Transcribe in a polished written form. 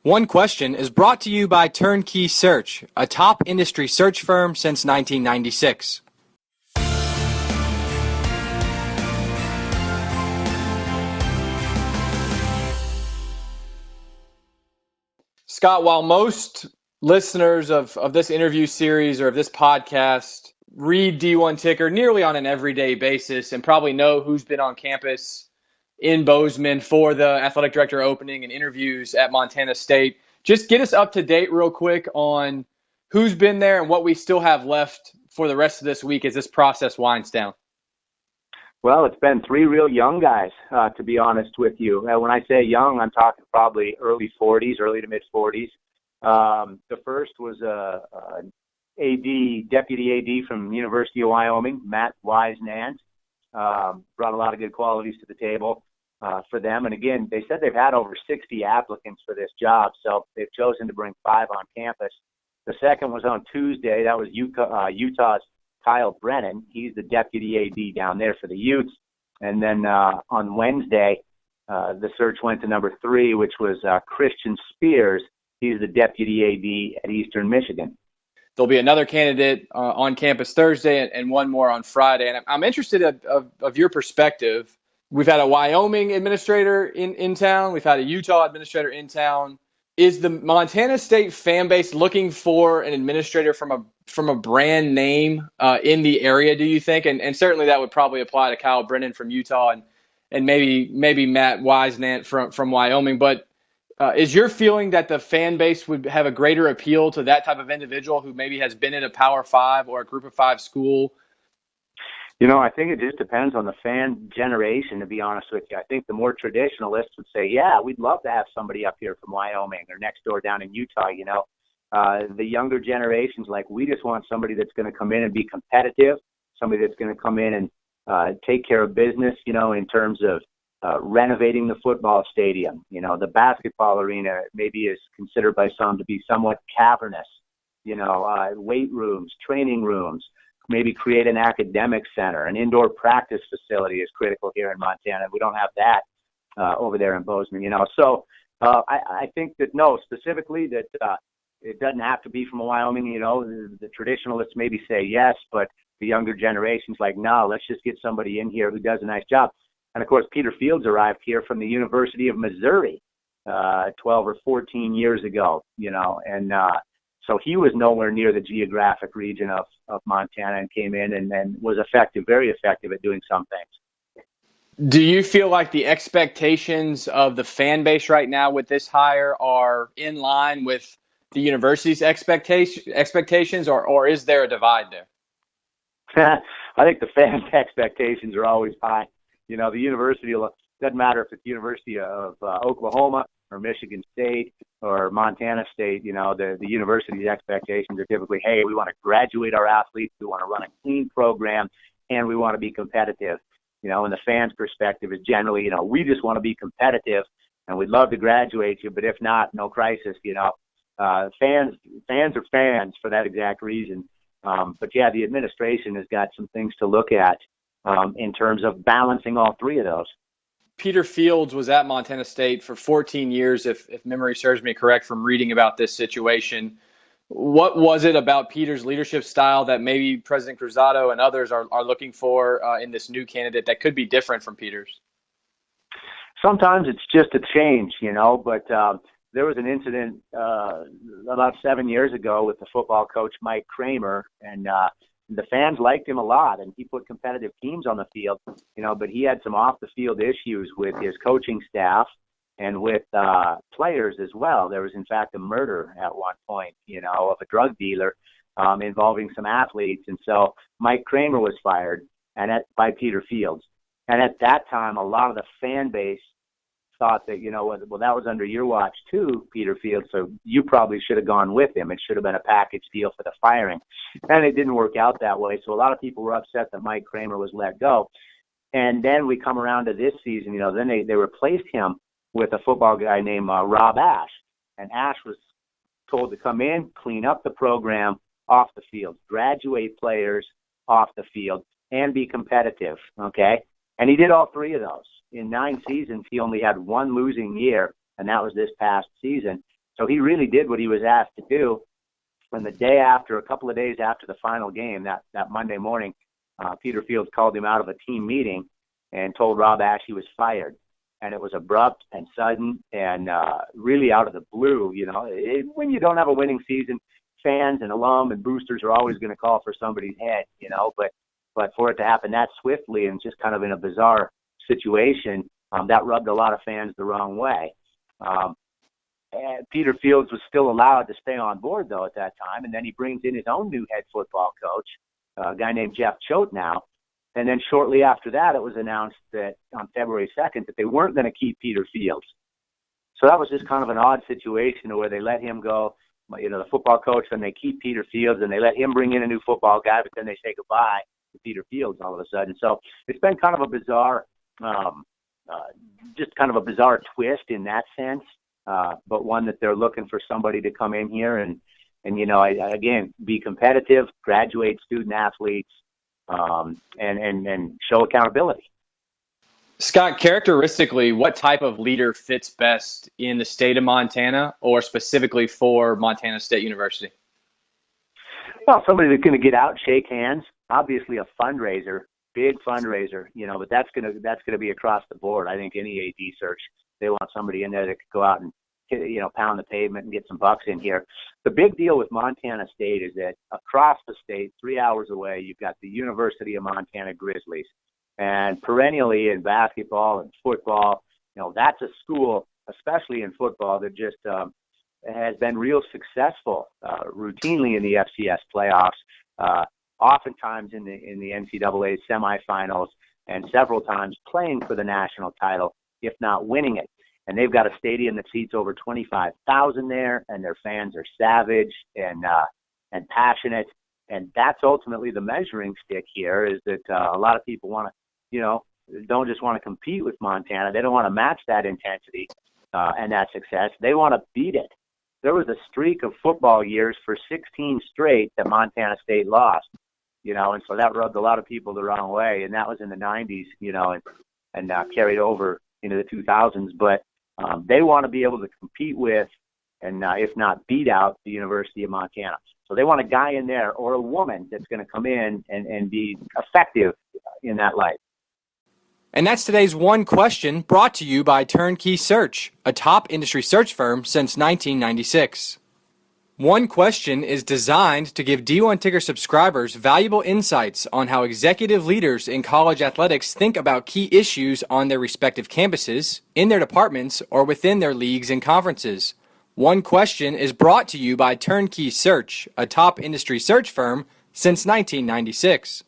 One Question is brought to you by Turnkey Search, a top industry search firm since 1996. Scott, while most listeners of this interview series or of this podcast read D1 Ticker nearly on an everyday basis and probably know who's been on campus in Bozeman for the athletic director opening and interviews at Montana State, just get us up to date real quick on who's been there and what we still have left for the rest of this week as this process winds down. Well, it's been three real young guys, to be honest with you. When I say young, I'm talking probably early 40s, early to mid 40s. The first was deputy AD from University of Wyoming, Matt Wisenant. Brought a lot of good qualities to the table for them. And again, they said they've had over 60 applicants for this job, so they've chosen to bring 5 on campus. The second was on Tuesday. That was Utah's Kyle Brennan. He's the deputy AD down there for the Utes. And then on Wednesday, the search went to number 3, which was Christian Spears. He's the deputy AD at Eastern Michigan. There'll be another candidate on campus Thursday and one more on Friday. And I'm interested of your perspective. We've had a Wyoming administrator in town. We've had a Utah administrator in town. Is the Montana State fan base looking for an administrator from a brand name in the area, do you think? And certainly that would probably apply to Kyle Brennan from Utah and maybe Matt Wisenant from Wyoming. But is your feeling that the fan base would have a greater appeal to that type of individual who maybe has been at a Power 5 or a Group of 5 school? You know, I think it just depends on the fan generation, to be honest with you. I think the more traditionalists would say, yeah, we'd love to have somebody up here from Wyoming or next door down in Utah, you know. The younger generations, like, we just want somebody that's going to come in and be competitive, somebody that's going to come in and take care of business, you know, in terms of renovating the football stadium. You know, the basketball arena maybe is considered by some to be somewhat cavernous, you know, weight rooms, training rooms. Maybe create an academic center. An indoor practice facility is critical here in Montana. We don't have that over there in Bozeman, you know. So I think that, no, specifically that it doesn't have to be from Wyoming, you know. The traditionalists maybe say yes, but the younger generation's like, no, let's just get somebody in here who does a nice job. And, of course, Peter Fields arrived here from the University of Missouri 12 or 14 years ago, you know, and so he was nowhere near the geographic region of Montana and came in and was effective, very effective at doing some things. Do you feel like the expectations of the fan base right now with this hire are in line with the university's expectations, or is there a divide there? I think the fans' expectations are always high. You know, the university, doesn't matter if it's University of Oklahoma or Michigan State or Montana State, you know, the university's expectations are typically, hey, we want to graduate our athletes, we want to run a clean program, and we want to be competitive. You know, and the fans' perspective is generally, you know, we just want to be competitive and we'd love to graduate you, but if not, no crisis, you know. Fans are fans for that exact reason. But yeah, the administration has got some things to look at in terms of balancing all three of those. Peter Fields was at Montana State for 14 years, if memory serves me correct, from reading about this situation. What was it about Peter's leadership style that maybe President Cruzado and others are looking for in this new candidate that could be different from Peter's? Sometimes it's just a change, you know, but there was an incident about 7 years ago with the football coach Mike Kramer, and the fans liked him a lot, and he put competitive teams on the field, you know, but he had some off-the-field issues with his coaching staff and with players as well. There was, in fact, a murder at one point, you know, of a drug dealer involving some athletes. And so Mike Kramer was fired by Peter Fields. And at that time, a lot of the fan base thought that, you know, well, that was under your watch too, Peter Fields, so you probably should have gone with him. It should have been a package deal for the firing. And it didn't work out that way. So a lot of people were upset that Mike Kramer was let go. And then we come around to this season, you know, then they replaced him with a football guy named Rob Ash. And Ash was told to come in, clean up the program off the field, graduate players off the field, and be competitive, okay? And he did all three of those. In 9 seasons, he only had one losing year, and that was this past season. So he really did what he was asked to do. And the day after, a couple of days after the final game, that Monday morning, Peter Fields called him out of a team meeting and told Rob Ashe he was fired. And it was abrupt and sudden and really out of the blue. When you don't have a winning season, fans and alum and boosters are always going to call for somebody's head, but for it to happen that swiftly and just kind of in a bizarre situation, that rubbed a lot of fans the wrong way. And Peter Fields was still allowed to stay on board, though, at that time. And then he brings in his own new head football coach, a guy named Jeff Choate now. And then shortly after that, it was announced that on February 2nd that they weren't going to keep Peter Fields. So that was just kind of an odd situation where they let him go, the football coach, then they keep Peter Fields, and they let him bring in a new football guy, but then they say goodbye to Peter Fields all of a sudden. So it's been kind of a bizarre, just kind of a bizarre twist in that sense. But one that they're looking for somebody to come in here and again, be competitive, graduate student athletes, and show accountability. Scott, characteristically, what type of leader fits best in the state of Montana or specifically for Montana State University? Well, somebody that's going to get out, shake hands, obviously a fundraiser, big fundraiser, but that's going to be across the board. I think any AD search, they want somebody in there that could go out and pound the pavement and get some bucks in here. The big deal with Montana State is that across the state, 3 hours away, you've got the University of Montana Grizzlies. And perennially in basketball and football, that's a school, especially in football, that just has been real successful routinely in the FCS playoffs, oftentimes in the NCAA semifinals, and several times playing for the national title, if not winning it. And they've got a stadium that seats over 25,000 there, and their fans are savage and passionate. And that's ultimately the measuring stick here, is that a lot of people want to, don't just want to compete with Montana. They don't want to match that intensity and that success. They want to beat it. There was a streak of football years for 16 straight that Montana State lost, and so that rubbed a lot of people the wrong way. And that was in the 90s, and carried over into the 2000s. But they want to be able to compete with and if not beat out the University of Montana. So they want a guy in there or a woman that's going to come in and be effective in that light. And that's today's One Question, brought to you by Turnkey Search, a top industry search firm since 1996. One Question is designed to give D1 Ticker subscribers valuable insights on how executive leaders in college athletics think about key issues on their respective campuses, in their departments, or within their leagues and conferences. One Question is brought to you by Turnkey Search, a top industry search firm since 1996.